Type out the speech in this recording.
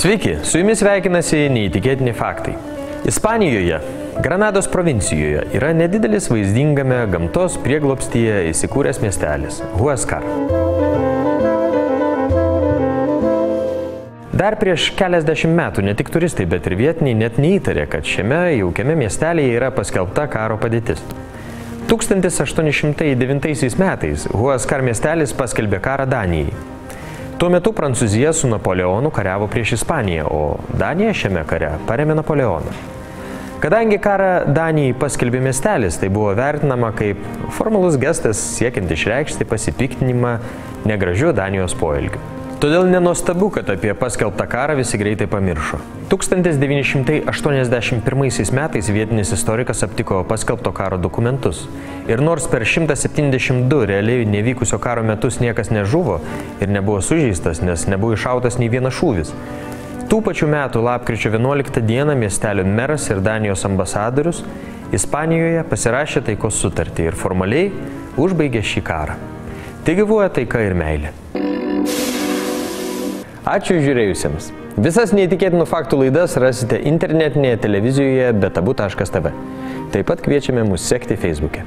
Sveiki, su jumis sveikinasi neįtikėtini faktai. Ispanijoje, Granados provincijoje yra nedidelis vaizdingame gamtos prieglobstyje įsikūręs miestelis – Huescar. Dar prieš keliasdešimt metų ne tik turistai, bet ir vietiniai net neįtarė, kad šiame jaukiame miestelėje yra paskelbta karo padėtis. 1809 metais Huescar miestelis paskelbė karą Danijai. Tuo metu Prancūzija su Napoleonu kariavo prieš Ispaniją, o Danija šiame kare parėmė Napoleoną. Kadangi karą Danijai paskelbė miestelis, tai buvo vertinama kaip formalus gestas siekiant išreikšti pasipiktinimą negražiu Danijos poelgiu. Todėl nenuostabu, kad apie paskelbtą karą visi greitai pamiršo. 1981 metais vietinis istorikas aptiko paskelbto karo dokumentus. Ir nors per 172 realiai nevykusio karo metus niekas nežuvo ir nebuvo sužeistas, nes nebuvo iššautas nei vienas šūvis, tų pačių metų lapkričio 11 dieną miestelio meras ir Danijos ambasadorius Ispanijoje pasirašė taikos sutartį ir formaliai užbaigė šį karą. Tai gyvuoja taika ir meilė. Ačiū žiūrėjusiems. Visas neįtikėtinų faktų laidas rasite internetinėje televizijoje betabu.tv. Taip pat kviečiame mus sekti Facebook'e.